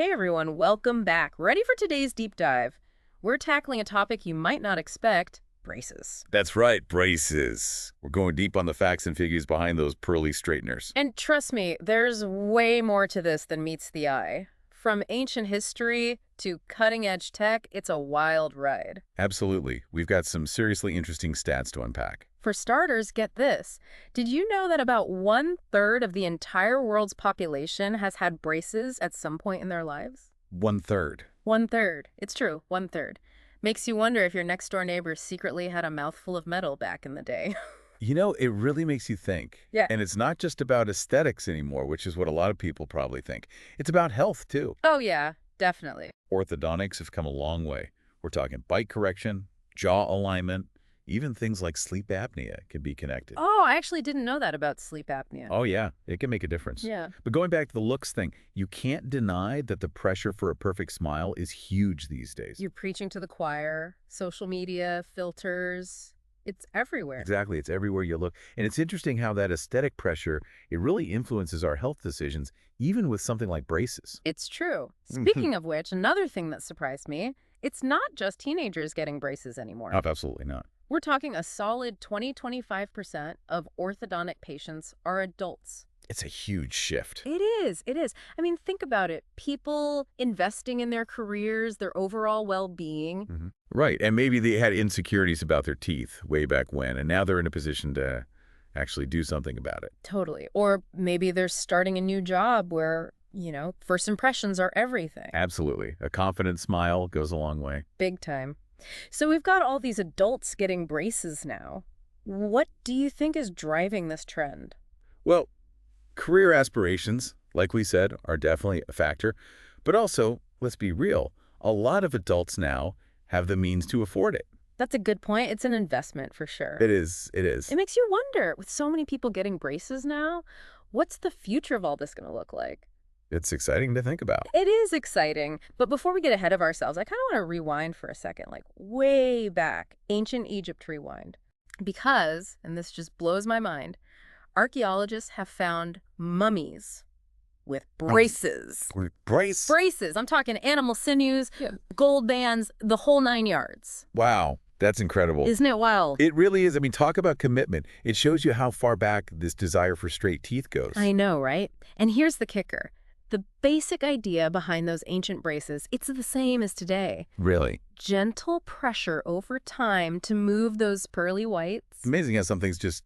Hey everyone, welcome back. Ready for today's deep dive? We're tackling a topic you might not expect, braces. That's right, braces. We're going deep on the facts and figures behind those pearly straighteners. And trust me, there's way more to this than meets the eye. From ancient history to cutting-edge tech, it's a wild ride. Absolutely. We've got some seriously interesting stats to unpack. For starters, get this. Did you know that about 1/3 of the entire world's population has had braces at some point in their lives? 1/3. 1/3. It's true, 1/3. Makes you wonder if your next-door neighbor secretly had a mouthful of metal back in the day. You know, it really makes you think. Yeah. And it's not just about aesthetics anymore, which is what a lot of people probably think. It's about health, too. Oh yeah, definitely. Orthodontics have come a long way. We're talking bite correction, jaw alignment, even things like sleep apnea can be connected. Oh, I actually didn't know that about sleep apnea. Oh, yeah, it can make a difference. Yeah. But going back to the looks thing, you can't deny that the pressure for a perfect smile is huge these days. You're preaching to the choir, social media, filters, it's everywhere. Exactly. It's everywhere you look. And it's interesting how that aesthetic pressure, it really influences our health decisions, even with something like braces. It's true. Speaking of which, another thing that surprised me, it's not just teenagers getting braces anymore. Oh, absolutely not. We're talking a solid 20–25% of orthodontic patients are adults. It's a huge shift. It is. It is. I mean, think about it. People investing in their careers, their overall well-being. Right. And maybe they had insecurities about their teeth way back when, and now they're in a position to actually do something about it. Totally. Or maybe they're starting a new job where, first impressions are everything. Absolutely. A confident smile goes a long way. Big time. So we've got all these adults getting braces now. What do you think is driving this trend? Well, career aspirations, like we said, are definitely a factor. But also, let's be real, a lot of adults now have the means to afford it. That's a good point. It's an investment for sure. It is. It is. It makes you wonder, with so many people getting braces now, what's the future of all this going to look like? It's exciting to think about. It is exciting. But before we get ahead of ourselves, I kind of want to rewind for a second, like way back, ancient Egypt rewind. Because, and this just blows my mind, archaeologists have found mummies with braces. Brace? Braces. I'm talking animal sinews, gold bands, the whole 9 yards. Wow. That's incredible. Isn't it wild? It really is. I mean, talk about commitment. It shows you how far back this desire for straight teeth goes. I know, right? And here's the kicker. The basic idea behind those ancient braces, it's the same as today. Really? Gentle pressure over time to move those pearly whites. It's amazing how some things just,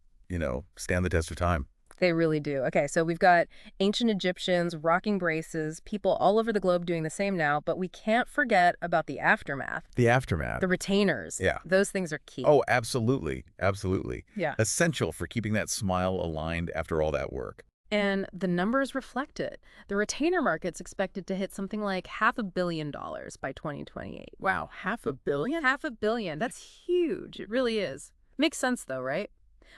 stand the test of time. They really do. Okay, so we've got ancient Egyptians rocking braces, people all over the globe doing the same now, but we can't forget about the aftermath. The aftermath. The retainers. Yeah. Those things are key. Oh, absolutely. Absolutely. Yeah. Essential for keeping that smile aligned after all that work. And the numbers reflect it. The retainer market's expected to hit something like $500 million by 2028. Wow, $500 million? $500 million. That's huge. It really is. Makes sense, though, right?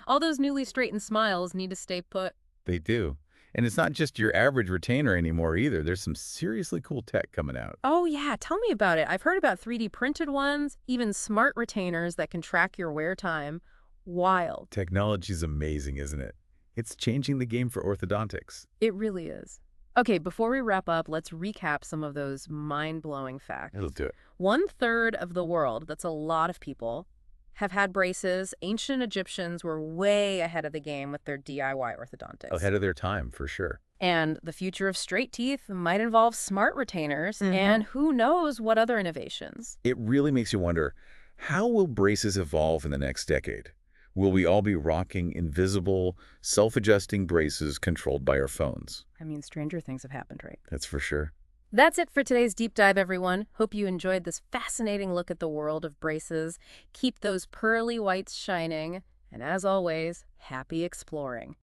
All those newly straightened smiles need to stay put. They do. And it's not just your average retainer anymore either. There's some seriously cool tech coming out. Oh, yeah. Tell me about it. I've heard about 3D printed ones, even smart retainers that can track your wear time. Wild. Technology's amazing, isn't it? It's changing the game for orthodontics. It really is. Okay, before we wrap up, let's recap some of those mind-blowing facts. Let's do it. 1/3 of the world, that's a lot of people, have had braces. Ancient Egyptians were way ahead of the game with their DIY orthodontics. Ahead of their time, for sure. And the future of straight teeth might involve smart retainers, and who knows what other innovations. It really makes you wonder, how will braces evolve in the next decade? Will we all be rocking invisible, self-adjusting braces controlled by our phones? I mean, stranger things have happened, right? That's for sure. That's it for today's deep dive, everyone. Hope you enjoyed this fascinating look at the world of braces. Keep those pearly whites shining. And as always, happy exploring.